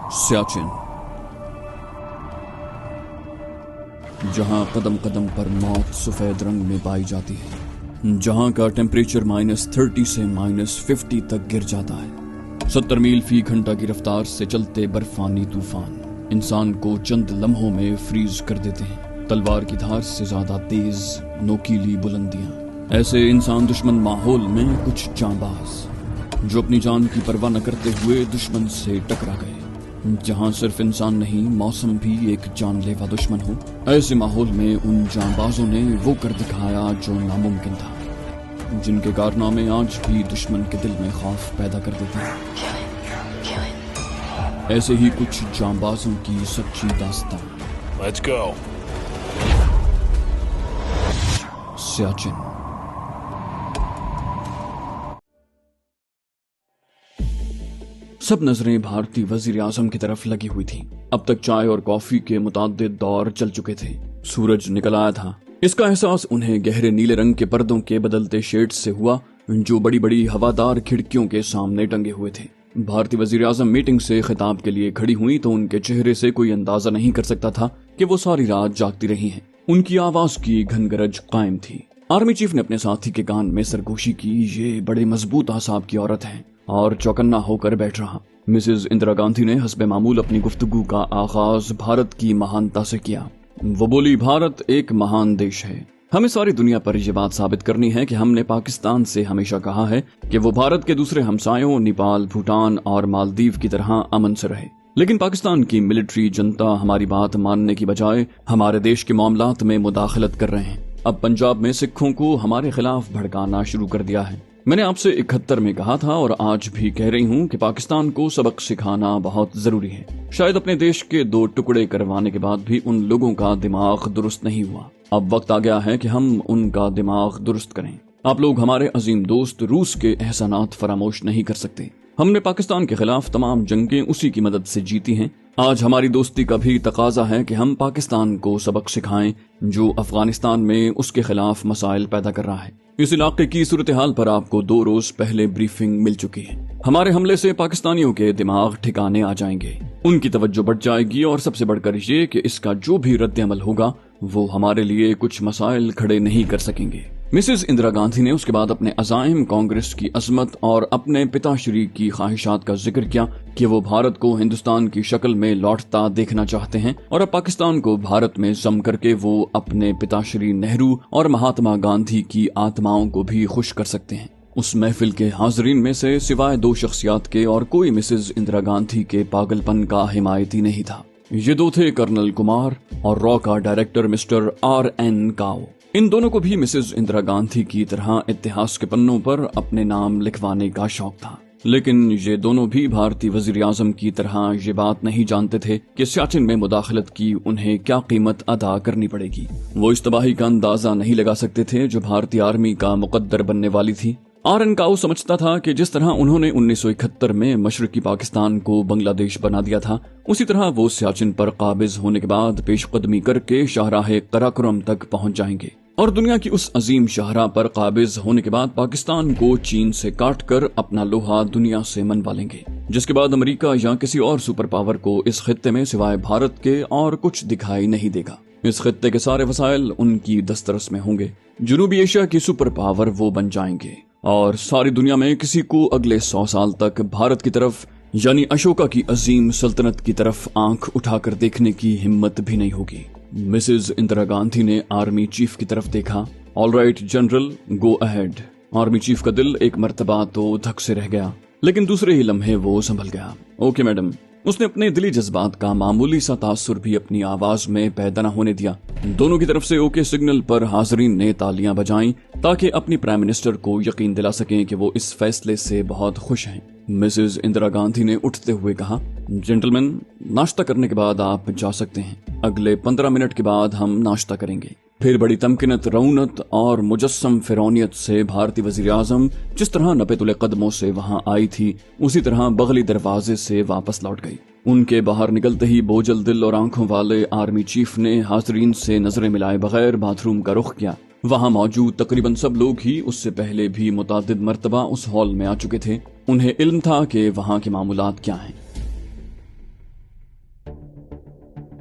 सियाचिन, जहां कदम कदम पर मौत सफेद रंग में पाई जाती है, जहां का टेम्परेचर -30 से -50 तक गिर जाता है। 70 मील फी घंटा की रफ्तार से चलते बर्फानी तूफान इंसान को चंद लम्हों में फ्रीज कर देते हैं। तलवार की धार से ज्यादा तेज नोकीली बुलंदियां। ऐसे इंसान दुश्मन माहौल में कुछ जांबाज जो अपनी जान की परवाह न करते हुए दुश्मन से टकरा गए। जहां सिर्फ इंसान नहीं, मौसम भी एक जानलेवा दुश्मन हो, ऐसे माहौल में उन जांबाजों ने वो कर दिखाया जो नामुमकिन था, जिनके कारनामे आज भी दुश्मन के दिल में खौफ पैदा कर देते हैं। ऐसे ही कुछ जांबाजों की सच्ची दास्तान। Let's go. सियाचिन। सब नजरें भारतीय वजीर आजम की तरफ लगी हुई थी। अब तक चाय और कॉफी के मुताद्दिद दौर चल चुके थे। सूरज निकल आया था। इसका एहसास उन्हें गहरे नीले रंग के पर्दों के बदलते शेड्स से हुआ, जो बड़ी बड़ी हवादार खिड़कियों के सामने टंगे हुए थे। भारतीय वजीर आजम मीटिंग से खिताब के लिए खड़ी हुई तो उनके चेहरे से कोई अंदाजा नहीं कर सकता था कि वो सारी रात जागती रही हैं। उनकी आवाज की घनगरज कायम थी। आर्मी चीफ ने अपने साथी के कान में सरगोशी की, ये बड़े मजबूत आसाब की औरत है, और चौकन्ना होकर बैठ रहा। मिसेज इंदिरा गांधी ने हस्बे मामूल अपनी गुफ्तगू का आगाज भारत की महानता से किया। वो बोली, भारत एक महान देश है। हमें सारी दुनिया पर यह बात साबित करनी है कि हमने पाकिस्तान से हमेशा कहा है कि वो भारत के दूसरे हमसायों नेपाल, भूटान और मालदीव की तरह अमन से रहे। लेकिन पाकिस्तान की मिलिट्री जनता हमारी बात मानने की बजाय हमारे देश के मामलात में मुदाखलत कर रहे हैं। अब पंजाब में सिखों को हमारे खिलाफ भड़काना शुरू कर दिया है। मैंने आपसे 71 में कहा था और आज भी कह रही हूँ कि पाकिस्तान को सबक सिखाना बहुत जरूरी है। शायद अपने देश के 2 टुकड़े करवाने के बाद भी उन लोगों का दिमाग दुरुस्त नहीं हुआ। अब वक्त आ गया है कि हम उनका दिमाग दुरुस्त करें। आप लोग हमारे अजीम दोस्त रूस के एहसानात फरामोश नहीं कर सकते। हमने पाकिस्तान के खिलाफ तमाम जंगें उसी की मदद से जीती हैं। आज हमारी दोस्ती का भी तकाजा है कि हम पाकिस्तान को सबक सिखाएं, जो अफगानिस्तान में उसके खिलाफ मसाइल पैदा कर रहा है। इस इलाके की सूरत हाल पर आपको 2 रोज पहले ब्रीफिंग मिल चुकी है। हमारे हमले से पाकिस्तानियों के दिमाग ठिकाने आ जाएंगे, उनकी तवज्जो बढ़ जाएगी, और सबसे बढ़कर ये कि इसका जो भी रद्द अमल होगा वो हमारे लिए कुछ मसाइल खड़े नहीं कर सकेंगे। मिसेज इंदिरा गांधी ने उसके बाद अपने अज़ाइम, कांग्रेस की अजमत और अपने पिताश्री की ख्वाहिशात का जिक्र किया कि वो भारत को हिंदुस्तान की शक्ल में लौटता देखना चाहते हैं, और अब पाकिस्तान को भारत में जम करके वो अपने पिताश्री नेहरू और महात्मा गांधी की आत्माओं को भी खुश कर सकते हैं। उस महफिल के हाजरीन में से सिवाय 2 शख्सियात के और कोई मिसेज इंदिरा गांधी के पागलपन का हिमायती नहीं था। ये 2 थे कर्नल कुमार और रॉ का डायरेक्टर मिस्टर RN काओ। इन दोनों को भी मिसेज इंदिरा गांधी की तरह इतिहास के पन्नों पर अपने नाम लिखवाने का शौक था। लेकिन ये दोनों भी भारतीय वजीर आजम की तरह ये बात नहीं जानते थे कि सियाचिन में मुदाखलत की उन्हें क्या कीमत अदा करनी पड़ेगी। वो इस तबाही का अंदाजा नहीं लगा सकते थे जो भारतीय आर्मी का मुकद्दर बनने वाली थी। RN काओ समझता था कि जिस तरह उन्होंने 1971 में मशरकी पाकिस्तान को बांग्लादेश बना दिया था, उसी तरह वो सियाचिन पर काबिज होने के बाद पेशकदमी करके शाहराह कराकोरम तक पहुंच जाएंगे, और दुनिया की उस अजीम शाहरा पर काबिज होने के बाद पाकिस्तान को चीन से काटकर अपना लोहा दुनिया से मनवा लेंगे, जिसके बाद अमेरिका या किसी और सुपर पावर को इस खित्ते में सिवाय भारत के और कुछ दिखाई नहीं देगा। इस खित्ते के सारे वसाइल उनकी दस्तरस में होंगे। जनूबी एशिया की सुपर पावर वो बन जाएंगे, और सारी दुनिया में किसी को अगले 100 साल तक भारत की तरफ, यानी अशोका की अजीम सल्तनत की तरफ आंख उठाकर देखने की हिम्मत भी नहीं होगी। मिसेज इंदिरा गांधी ने आर्मी चीफ की तरफ देखा। All right general, go ahead. Army chief का दिल एक मर्तबा तो धक से रह गया, लेकिन दूसरे ही लम्हे वो संभल गया। Okay madam. उसने अपने दिली जज्बात का मामूली सा तासुर भी अपनी आवाज में पैदा न होने दिया। दोनों की तरफ से ओके सिग्नल पर हाजरीन ने तालियां बजाईं ताकि अपनी प्राइम मिनिस्टर को यकीन दिला सकें कि वो इस फैसले से बहुत खुश हैं। मिसेज इंदिरा गांधी ने उठते हुए कहा, जेंटलमैन, नाश्ता करने के बाद आप जा सकते हैं। अगले 15 मिनट के बाद हम नाश्ता करेंगे। फिर बड़ी तमकिनत, रऊनत और मुजस्सम फिरौनियत से भारतीय वजीर आजम जिस तरह नपे-तुले कदमों से वहां आई थी, उसी तरह बगली दरवाजे से वापस लौट गई। उनके बाहर निकलते ही बोझल दिल और आंखों वाले आर्मी चीफ ने हाजरीन से नजरें मिलाए बगैर बाथरूम का रुख किया। वहां मौजूद तकरीबन सब लोग ही उससे पहले भी मुतादिद मर्तबा उस हॉल में आ चुके थे। उन्हें इल्म था कि वहां के मामूलात क्या हैं।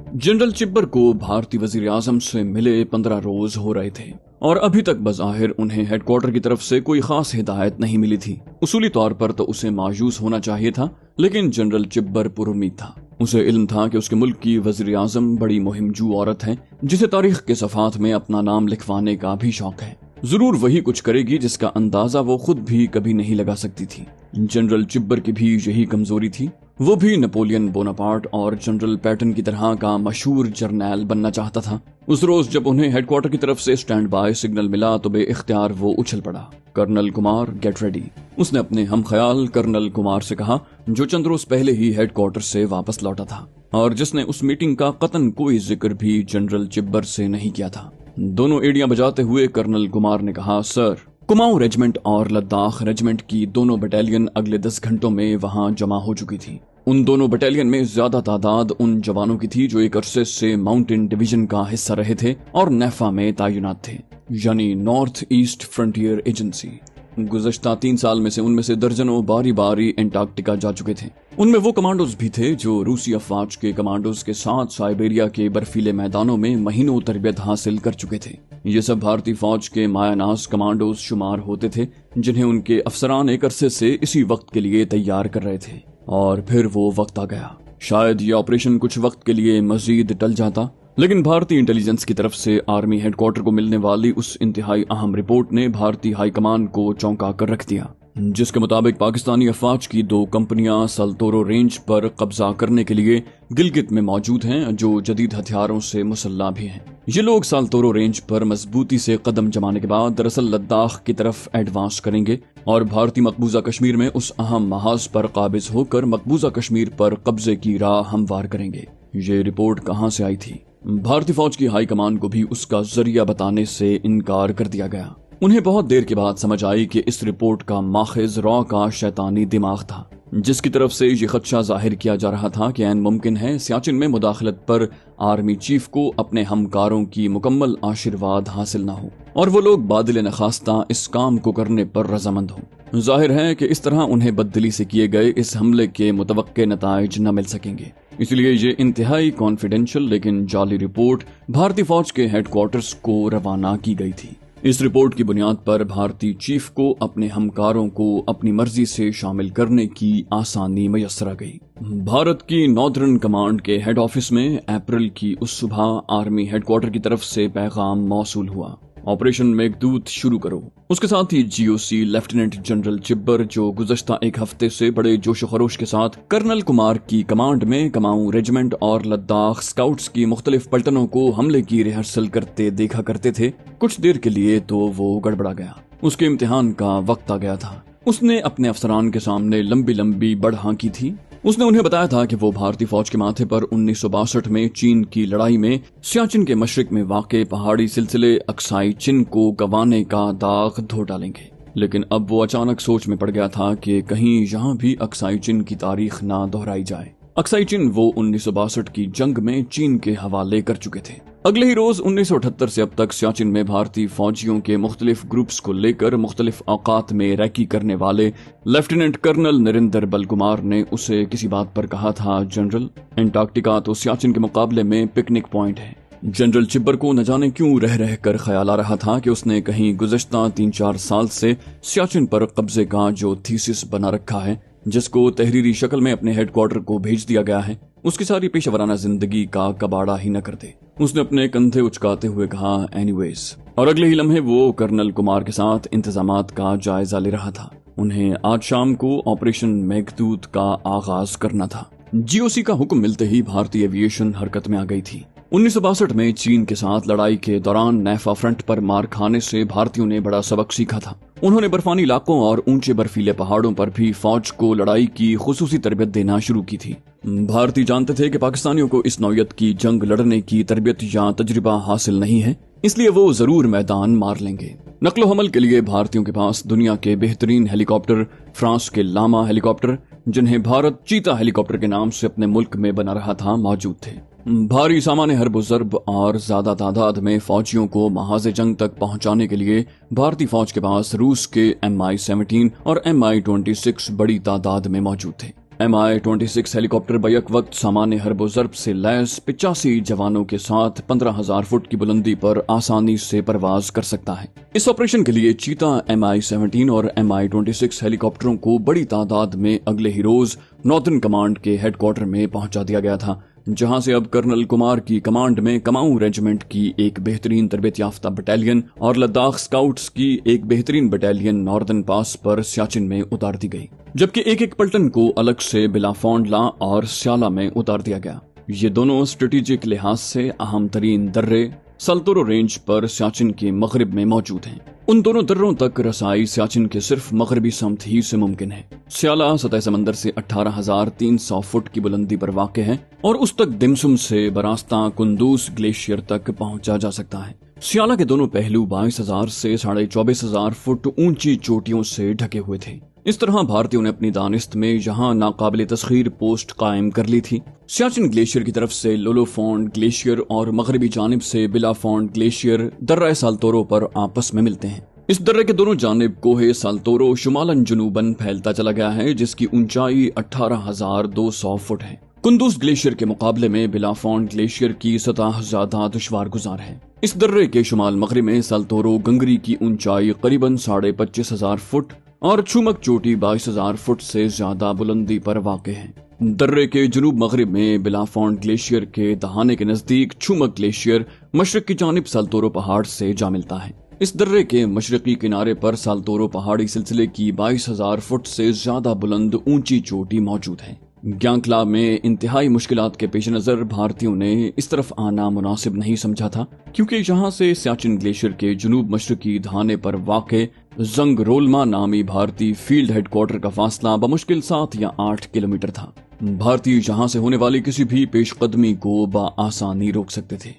जनरल चिब्बर को भारतीय वजीर आजम से मिले 15 रोज हो रहे थे और अभी तक बज़ाहिर उन्हें हेडक्वार्टर की तरफ से कोई खास हिदायत नहीं मिली थी। उसूली तौर पर तो उसे मायूस होना चाहिए था, लेकिन जनरल चिब्बर पुरुमीद था। उसे इल्म था कि उसके मुल्क की वजीर आजम बड़ी मुहिमजू औरत है, जिसे तारीख के सफ़ात में अपना नाम लिखवाने का भी शौक है। जरूर वही कुछ करेगी जिसका अंदाजा वो खुद भी कभी नहीं लगा सकती थी। जनरल चिब्बर की भी यही कमजोरी थी। वो भी नेपोलियन बोनापार्ट और जनरल पैटन की तरह का मशहूर जर्नैल बनना चाहता था। उस रोज जब उन्हें हेडक्वार्टर की तरफ से स्टैंड बाय सिग्नल मिला तो बेइख्तियार वो उछल पड़ा। कर्नल कुमार, गेट रेडी, उसने अपने हम ख्याल कर्नल कुमार से कहा, जो चंद रोज पहले ही हेडक्वार्टर से वापस लौटा था और जिसने उस मीटिंग का कतन कोई जिक्र भी जनरल चिब्बर से नहीं किया था। दोनों एड़ियां बजाते हुए कर्नल कुमार ने कहा, सर, कुमाऊं रेजिमेंट और लद्दाख रेजिमेंट की दोनों बटालियन अगले 10 घंटों में वहां जमा हो चुकी थी। उन दोनों बटालियन में ज्यादा तादाद उन जवानों की थी जो एक अरसे से माउंटेन डिवीजन का हिस्सा रहे थे और नेफा में तैनात थे, यानी नॉर्थ ईस्ट फ्रंटियर एजेंसी। गुज़श्ता 3 साल में से उनमें से दर्जनों बारी बारी एंटार्कटिका जा चुके थे। उनमें वो कमांडोज भी थे जो रूसी अफवाज के कमांडोज के साथ साइबेरिया के बर्फीले मैदानों में महीनों तरबियत हासिल कर चुके थे। ये सब भारतीय फौज के मायानाज कमांडोज शुमार होते थे, जिन्हें उनके अफसरान एक अरसे से इसी वक्त के लिए तैयार कर रहे थे। और फिर वो वक्त आ गया। शायद ये ऑपरेशन कुछ वक्त के लिए मजीद टल जाता, लेकिन भारतीय इंटेलिजेंस की तरफ से आर्मी हेडक्वार्टर को मिलने वाली उस इंतहाई अहम रिपोर्ट ने भारतीय हाईकमान को चौंका कर रख दिया, जिसके मुताबिक पाकिस्तानी अफवाज की 2 कंपनियां सल्तोरो रेंज पर कब्जा करने के लिए गिलगित में मौजूद हैं, जो जदीद हथियारों से मुसल्ला भी हैं। ये लोग सल्तोरो रेंज पर मजबूती से कदम जमाने के बाद दरअसल लद्दाख की तरफ एडवांस करेंगे और भारतीय मकबूजा कश्मीर में उस अहम महाज पर काबिज होकर मकबूजा कश्मीर पर कब्जे की राह हमवार करेंगे। ये रिपोर्ट कहां से आई थी? भारतीय फौज की हाईकमान को भी उसका जरिया बताने से इनकार कर दिया गया। उन्हें बहुत देर के बाद समझ आई कि इस रिपोर्ट का माखिज रॉ का शैतानी दिमाग था, जिसकी तरफ से ये खदशा जाहिर किया जा रहा था कि ऐन मुमकिन है सियाचिन में मुदाखलत पर आर्मी चीफ को अपने हमकारों की मुकम्मल आशीर्वाद हासिल न हो और वो लोग बादिल नखास्ता इस काम को करने पर रजामंद हों। जाहिर है कि इस तरह उन्हें बददिली से किए गए इस हमले के मुतवक्के नताइज न मिल सकेंगे। इसलिए ये इंतहाई कॉन्फिडेंशियल लेकिन जाली रिपोर्ट भारतीय फौज के हेडक्वार्टर्स को रवाना की गई थी। इस रिपोर्ट की बुनियाद पर भारतीय चीफ को अपने हमकारों को अपनी मर्जी से शामिल करने की आसानी मयस्सर आ गई। भारत की नॉर्दर्न कमांड के हेड ऑफिस में अप्रैल की उस सुबह आर्मी हेडक्वार्टर की तरफ से पैगाम मौसूल हुआ, ऑपरेशन मेघदूत शुरू करो। उसके साथ ही जीओसी लेफ्टिनेंट जनरल चिब्बर, जो गुज़श्ता 1 हफ्ते से बड़े जोश खरोश के साथ कर्नल कुमार की कमांड में कुमाऊं रेजिमेंट और लद्दाख स्काउट्स की मुख्तलिफ पलटनों को हमले की रिहर्सल करते देखा करते थे, कुछ देर के लिए तो वो गड़बड़ा गया। उसके इम्तिहान का वक्त आ गया था। उसने अपने अफसरान के सामने लंबी लंबी बढ़ की थी। उसने उन्हें बताया था कि वो भारतीय फौज के माथे पर 1962 में चीन की लड़ाई में सियाचिन के मशरिक में वाक़े पहाड़ी सिलसिले अक्साई चिन को गंवाने का दाग धो डालेंगे। लेकिन अब वो अचानक सोच में पड़ गया था कि कहीं यहाँ भी अक्साई चिन की तारीख ना दोहराई जाए। अक्साई चिन वो 1962 की जंग में चीन के हवाले कर चुके थे। अगले ही रोज 1978 से अब तक सियाचिन में भारतीय फौजियों के मुख्तलिफ ग्रुप्स को लेकर मुख्तलिफ औकात में रैकी करने वाले लेफ्टिनेंट कर्नल नरेंद्र बलकुमार ने उसे किसी बात पर कहा था, जनरल, एंटार्कटिका तो सियाचिन के मुकाबले में पिकनिक पॉइंट है। जनरल चिब्बर को न जाने क्यों रह रह कर ख्याल आ रहा था कि उसने कहीं गुज़श्ता 3-4 साल से सियाचिन पर कब्जे का जो थीसिस बना रखा है, जिसको तहरीरी शक्ल में अपने हेडक्वार्टर को भेज दिया गया है, उसकी सारी पेशेवराना जिंदगी का कबाड़ा ही न कर दे। उसने अपने कंधे उचकाते हुए कहा, एनीवेज, और अगले ही लम्हे वो कर्नल कुमार के साथ इंतजामात का जायजा ले रहा था। उन्हें आज शाम को ऑपरेशन मेघदूत का आगाज करना था। जीओसी का हुक्म मिलते ही भारतीय एविएशन हरकत में आ गई थी। 1962 में चीन के साथ लड़ाई के दौरान नेफा फ्रंट पर मार खाने से भारतीयों ने बड़ा सबक सीखा था। उन्होंने बर्फानी इलाकों और ऊंचे बर्फीले पहाड़ों पर भी फौज को लड़ाई की खुसूसी तरबियत देना शुरू की थी। भारतीय जानते थे कि पाकिस्तानियों को इस नौयत की जंग लड़ने की तरबियत या तजुर्बा हासिल नहीं है, इसलिए वो जरूर मैदान मार लेंगे। नकलो हमल के लिए भारतीयों के पास दुनिया के बेहतरीन हेलीकॉप्टर, फ्रांस के लामा हेलीकॉप्टर, जिन्हें भारत चीता हेलीकॉप्टर के नाम से अपने मुल्क में बना रहा था, मौजूद थे। भारी सामान हर्ब ज़र्ब और ज्यादा तादाद में फौजियों को महाज़े जंग तक पहुंचाने के लिए भारतीय फौज के पास रूस के MI-17 और MI-26 बड़ी तादाद में मौजूद थे। MI-26 हेलीकॉप्टर बैक वक्त सामान्य हरबो ज़र्ब से लैस 85 जवानों के साथ 15,000 फुट की बुलंदी पर आसानी से परवाज कर सकता है। इस ऑपरेशन के लिए चीता MI-17 और MI-26 हेलीकॉप्टरों को बड़ी तादाद में अगले ही रोज नॉर्दर्न कमांड के हेडक्वार्टर में पहुंचा दिया गया था, जहां से अब कर्नल कुमार की कमांड में कमाऊं रेजिमेंट की एक बेहतरीन तरबियत याफ्ता बटालियन और लद्दाख स्काउट्स की एक बेहतरीन बटालियन नॉर्दर्न पास पर सियाचिन में उतार दी गई, जबकि एक एक पलटन को अलग से बिलाफोंडला और स्याला में उतार दिया गया। ये दोनों स्ट्रेटेजिक लिहाज से अहम तरीन दर्रे सल्तोरो रेंज पर सियाचिन के मगरिब में मौजूद हैं। उन दोनों दर्रों तक रसाई सियाचिन के सिर्फ मगरबी समत ही से मुमकिन है। स्याला सतह समंदर से 18,300 फुट की बुलंदी पर वाक़ है और उस तक दिमसुम से बरास्ता कुंदूस ग्लेशियर तक पहुंचा जा सकता है। स्याला के दोनों पहलू 22,000 से 24,500 फुट ऊंची चोटियों से ढके हुए थे। इस तरह भारतीयों ने अपनी दानिस्त में यहाँ नाकाबिले तस्खीर पोस्ट कायम कर ली थी। सियाचिन ग्लेशियर की तरफ से लोलोफोंड ग्लेशियर और मगरबी जानिब से बिलाफोंड ग्लेशियर दर्रा साल्तोरो पर आपस में मिलते हैं। इस दर्रे के दोनों जानिब कोहे साल्तोरो शुमालन जुनूबन फैलता चला गया है, जिसकी ऊंचाई 18,200 फुट है। कुंदूस ग्लेशियर के मुकाबले में बिलाफोंड ग्लेशियर की सतह ज्यादा दुश्वार गुजार है। इस दर्रे के शुमाल मगरिब में साल्तोरो गंगरी की ऊंचाई करीबन 25,500 फुट और छुमक चोटी 22,000 फुट से ज्यादा बुलंदी पर वाक़ है। दर्रे के जुनूब मगरिब में बिलाफोंड ग्लेशियर के दहाने के नजदीक छुमक ग्लेशियर मशरक की जानिब साल्तोरो पहाड़ से जा मिलता है। इस दर्रे के मशरकी किनारे पर साल्तोरो पहाड़ी सिलसिले की 22,000 फुट से ज्यादा बुलंद ऊंची चोटी मौजूद है। ग्यांकला में इंतहाई मुश्किलात के पेश नजर भारतीयों ने इस तरफ आना मुनासिब नहीं समझा था, क्योंकि यहाँ से सियाचिन ग्लेशियर के जुनूब मशरकी दहाने पर वाक़े जंगरोलमा नामी भारतीय फील्ड हेडक्वार्टर का फासला बमुश्किल 7 या 8 किलोमीटर था। भारतीय यहाँ से होने वाली किसी भी पेशकदमी को बआसानी रोक सकते थे।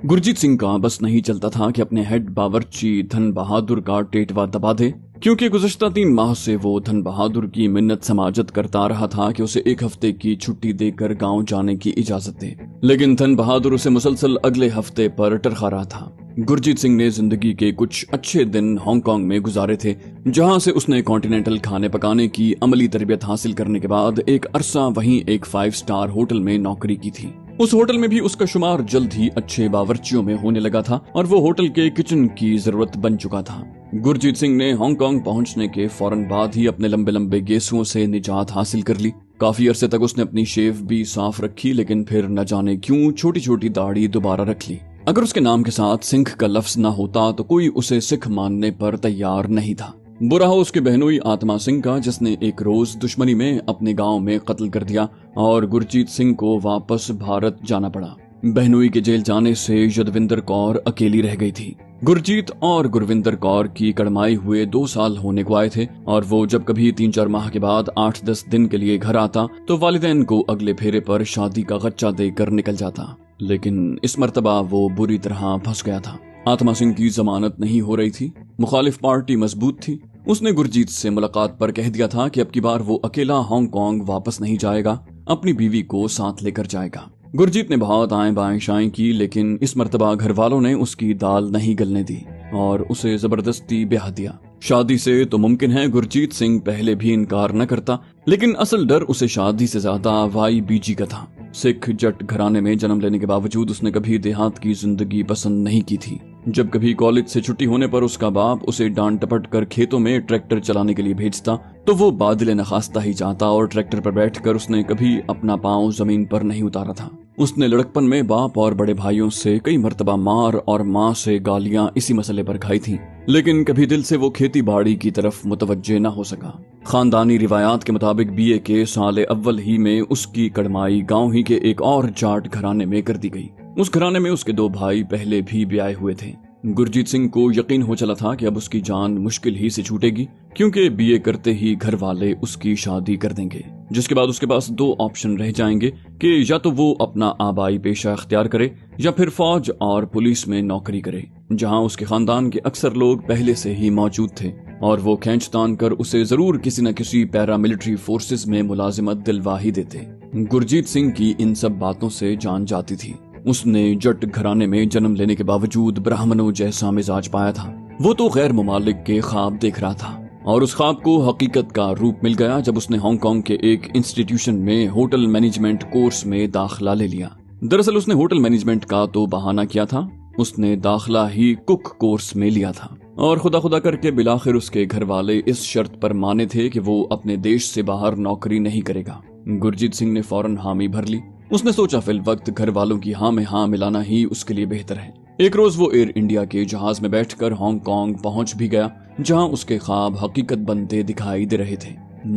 गुरजीत सिंह का बस नहीं चलता था कि अपने हेड बावर्ची धन बहादुर का टेटवा दबा दे, क्योंकि गुज़श्ता 3 माह से वो धन बहादुर की मिन्नत समाजत करता रहा था कि उसे 1 हफ्ते की छुट्टी देकर गांव जाने की इजाजत दे, लेकिन धन बहादुर उसे मुसलसल अगले हफ्ते पर टरखा रहा था। गुरजीत सिंह ने जिंदगी के कुछ अच्छे दिन हांगकांग में गुजारे थे, जहां से उसने कॉन्टिनेंटल खाने पकाने की अमली तरबियत हासिल करने के बाद एक अरसा वहीं एक 5 स्टार होटल में नौकरी की थी। उस होटल में भी उसका शुमार जल्द ही अच्छे बावर्चियों में होने लगा था और वो होटल के किचन की जरूरत बन चुका था। गुरजीत सिंह ने हांगकांग पहुंचने के फौरन बाद ही अपने लंबे लंबे गेसुओं से निजात हासिल कर ली। काफी अरसे तक उसने अपनी शेव भी साफ रखी, लेकिन फिर न जाने क्यों छोटी छोटी दाढ़ी दोबारा रख ली। अगर उसके नाम के साथ सिंह का लफ्ज न होता तो कोई उसे सिख मानने पर तैयार नहीं था। बुरा हो उसके बहनोई आत्मा सिंह का, जिसने एक रोज दुश्मनी में अपने गांव में कत्ल कर दिया और गुरजीत सिंह को वापस भारत जाना पड़ा। बहनोई के जेल जाने से यदविंदर कौर अकेली रह गई थी। गुरजीत और गुरविंदर कौर की कड़माई हुए 2 साल होने को आए थे और वो जब कभी 3-4 माह के बाद 8-10 दिन के लिए घर आता तो वालिदैन को अगले फेरे पर शादी का गच्चा देकर निकल जाता, लेकिन इस मर्तबा वो बुरी तरह फंस गया था। आत्मा सिंह की जमानत नहीं हो रही थी, मुखालिफ पार्टी मजबूत थी। उसने गुरजीत से मुलाकात पर कह दिया था कि अब की बार वो अकेला हांगकांग वापस नहीं जाएगा, अपनी बीवी को साथ लेकर जाएगा। गुरजीत ने बहुत आएं बाएं शाएं की, लेकिन इस मर्तबा घर वालों ने उसकी दाल नहीं गलने दी और उसे जबरदस्ती ब्याह दिया। शादी से तो मुमकिन है गुरजीत सिंह पहले भी इनकार न करता, लेकिन असल डर उसे शादी से ज्यादा वाई बीजी का था। सिख जट घराने में जन्म लेने के बावजूद उसने कभी देहात की जिंदगी पसंद नहीं की थी। जब कभी कॉलेज से छुट्टी होने पर उसका बाप उसे डांट टपट कर खेतों में ट्रैक्टर चलाने के लिए भेजता तो वो बादल नखास्ता ही जाता और ट्रैक्टर पर बैठकर उसने कभी अपना पांव जमीन पर नहीं उतारा था। उसने लड़कपन में बाप और बड़े भाइयों से कई मर्तबा मार और माँ से गालियां इसी मसले पर खाई थी, लेकिन कभी दिल से वो खेती बाड़ी की तरफ मुतवज्जे न हो सका। खानदानी रिवायात के मुताबिक बीए के साल अव्वल ही में उसकी कड़माई गांव ही के एक और जाट घराने में कर दी गई। उस घराने में उसके 2 भाई पहले भी ब्याहे हुए थे। गुरजीत सिंह को यकीन हो चला था कि अब उसकी जान मुश्किल ही से छूटेगी, क्योंकि बीए करते ही घर वाले उसकी शादी कर देंगे, जिसके बाद उसके पास 2 ऑप्शन रह जाएंगे कि या तो वो अपना आबाई पेशा अख्तियार करे या फिर फौज और पुलिस में नौकरी करे, जहां उसके खानदान के अक्सर लोग पहले से ही मौजूद थे और वो खींच तान कर उसे जरूर किसी न किसी पैरामिलिट्री फोर्सेस में मुलाजिमत दिलवा ही देते। गुरजीत सिंह की इन सब बातों से जान जाती थी। उसने जट घराने में जन्म लेने के बावजूद ब्राह्मणों जैसा मिजाज पाया था। वो तो गैर मुमालिक के ख्वाब देख रहा था اور اس خواب کو حقیقت کا روپ مل گیا جب اس نے ہانگ کانگ کے ایک انسٹیٹیوشن میں ہوٹل مینجمنٹ کورس میں داخلہ لے لیا۔ دراصل اس نے ہوٹل مینجمنٹ کا تو بہانہ کیا تھا، اس نے داخلہ ہی کک کورس میں لیا تھا، اور خدا کر کے بلاخر اس کے گھر والے اس شرط پر مانے تھے کہ وہ اپنے دیش سے باہر نوکری نہیں کرے گا۔ گرجیت سنگھ نے فوراً حامی بھر لی۔ اس نے سوچا فی الوقت گھر والوں کی ہاں میں ہاں ملانا ہی اس کے لیے بہتر ہے۔ ایک روز وہ ایئر انڈیا کے جہاز میں بیٹھ کر ہانگ کانگ پہنچ بھی گیا، جہاں اس کے خواب حقیقت بنتے دکھائی دے رہے تھے،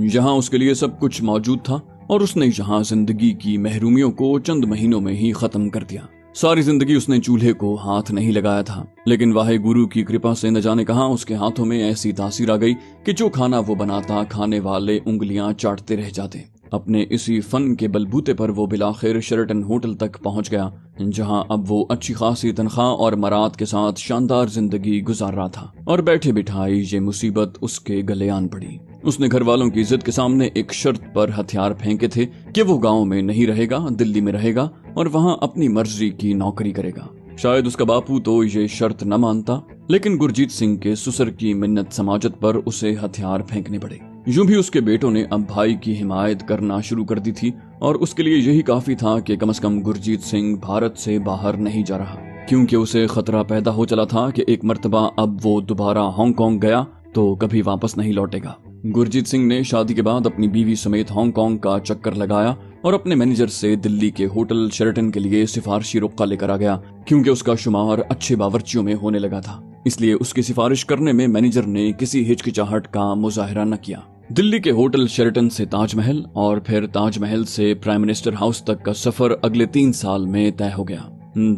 جہاں اس کے لیے سب کچھ موجود تھا، اور اس نے یہاں زندگی کی محرومیوں کو چند مہینوں میں ہی ختم کر دیا۔ ساری زندگی اس نے چولہے کو ہاتھ نہیں لگایا تھا، لیکن واحے گرو کی کرپا سے نہ جانے کہاں اس کے ہاتھوں میں ایسی تاثیر آ گئی کہ جو کھانا وہ بناتا کھانے والے انگلیاں چاٹتے رہ جاتے۔ اپنے اسی فن کے بلبوتے پر وہ بلاخر شیرٹن ہوٹل تک پہنچ گیا، جہاں اب وہ اچھی خاصی تنخواہ اور مراد کے ساتھ شاندار زندگی گزار رہا تھا، اور بیٹھے بٹھائی یہ مصیبت اس کے گلے آن پڑی۔ اس نے گھر والوں کی ضد کے سامنے ایک شرط پر ہتھیار پھینکے تھے کہ وہ گاؤں میں نہیں رہے گا، دلی میں رہے گا اور وہاں اپنی مرضی کی نوکری کرے گا۔ شاید اس کا باپو تو یہ شرط نہ مانتا، لیکن گرجیت سنگھ کے سسر کی منت سماجت پر اسے ہتھیار پھینکنے پڑے۔ یوں بھی اس کے بیٹوں نے اب بھائی کی حمایت کرنا شروع کر دی تھی، اور اس کے لیے یہی کافی تھا کہ کم از کم گرجیت سنگھ بھارت سے باہر نہیں جا رہا، کیونکہ اسے خطرہ پیدا ہو چلا تھا کہ ایک مرتبہ اب وہ دوبارہ ہانگ کانگ گیا تو کبھی واپس نہیں لوٹے گا۔ گرجیت سنگھ نے شادی کے بعد اپنی بیوی سمیت ہانگ کانگ کا چکر لگایا اور اپنے مینیجر سے دلی کے ہوٹل شیرٹن کے لیے سفارشی رقہ لے کر آ گیا، کیونکہ اس کا شمار اچھے باورچیوں میں ہونے لگا تھا، اس لیے اس کی سفارش کرنے میں مینیجر نے کسی ہچکچاہٹ کا مظاہرہ نہ کیا۔ دلی کے ہوٹل شیرٹن سے تاج محل اور پھر تاج محل سے پرائم منسٹر ہاؤس تک کا سفر اگلے 3 سال میں طے ہو گیا۔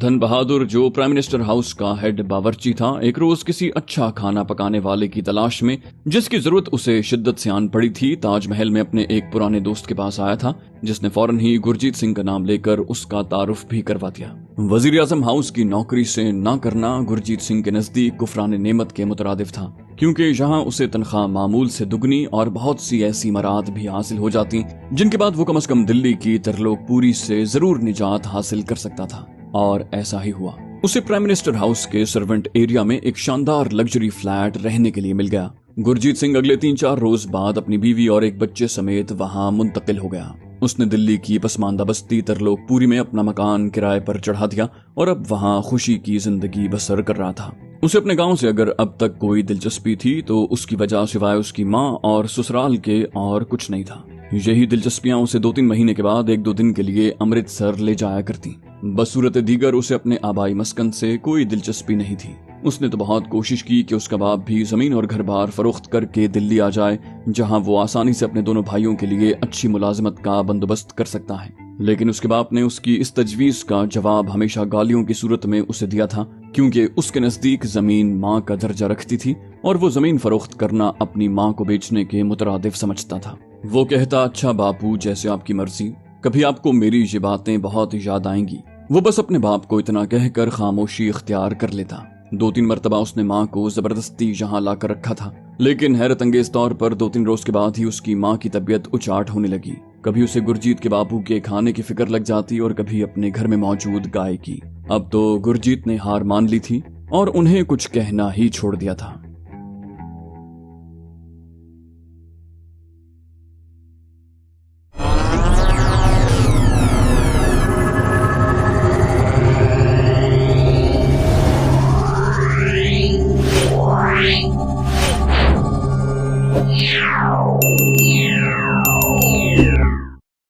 دھن بہادر، جو پرائم منسٹر ہاؤس کا ہیڈ باورچی تھا، ایک روز کسی اچھا کھانا پکانے والے کی تلاش میں جس کی ضرورت اسے شدت سے آن پڑی تھی، تاج محل میں اپنے ایک پرانے دوست کے پاس آیا تھا، جس نے فوراً ہی گرجیت سنگھ کا نام لے کر اس کا تعارف بھی کروا دیا۔ وزیر اعظم ہاؤس کی نوکری سے نہ کرنا گرجیت سنگھ کے نزدیک کفران نعمت کے مترادف تھا، کیونکہ یہاں اسے تنخواہ معمول سے دگنی اور بہت سی ایسی مراد بھی حاصل ہو جاتی جن کے بعد وہ کم از کم دلی کی ترلوک پوری سے ضرور نجات حاصل کر سکتا تھا، اور ایسا ہی ہوا۔ اسے پرائم منسٹر ہاؤس کے سرونٹ ایریا میں ایک شاندار لگژری فلیٹ رہنے کے لیے مل گیا۔ گرجیت سنگھ اگلے 3-4 روز بعد اپنی بیوی اور ایک بچے سمیت وہاں منتقل ہو گیا۔ اس نے دلی کی پسماندہ بستی ترلوک پوری میں اپنا مکان کرائے پر چڑھا دیا اور اب وہاں خوشی کی زندگی بسر کر رہا تھا۔ اسے اپنے گاؤں سے اگر اب تک کوئی دلچسپی تھی تو اس کی وجہ سوائے اس کی ماں اور سسرال کے اور کچھ نہیں تھا۔ یہی دلچسپیاں اسے 2-3 مہینے کے بعد 1-2 دن کے لیے امرتسر لے جایا کرتی۔ بصورت دیگر اسے اپنے آبائی مسکن سے کوئی دلچسپی نہیں تھی۔ اس نے تو بہت کوشش کی کہ اس کا باپ بھی زمین اور گھر بار فروخت کر کے دلی آ جائے، جہاں وہ آسانی سے اپنے دونوں بھائیوں کے لیے اچھی ملازمت کا بندوبست کر سکتا ہے، لیکن اس کے باپ نے اس کی اس تجویز کا جواب ہمیشہ گالیوں کی صورت میں اسے دیا تھا، کیونکہ اس کے نزدیک زمین ماں کا درجہ رکھتی تھی اور وہ زمین فروخت کرنا اپنی ماں کو بیچنے کے مترادف سمجھتا تھا۔ وہ کہتا، اچھا باپو، جیسے آپ کی مرضی، کبھی آپ کو میری یہ باتیں بہت یاد آئیں گی۔ وہ بس اپنے باپ کو اتنا کہہ کر خاموشی اختیار کر لیتا۔ 2-3 مرتبہ اس نے ماں کو زبردستی یہاں لا کر رکھا تھا، لیکن حیرت انگیز طور پر 2-3 روز کے بعد ہی اس کی ماں کی طبیعت اچاٹ ہونے لگی۔ کبھی اسے گرجیت کے باپو کے کھانے کی فکر لگ جاتی اور کبھی اپنے گھر میں موجود گائے کی۔ اب تو گرجیت نے ہار مان لی تھی اور انہیں کچھ کہنا ہی چھوڑ دیا تھا۔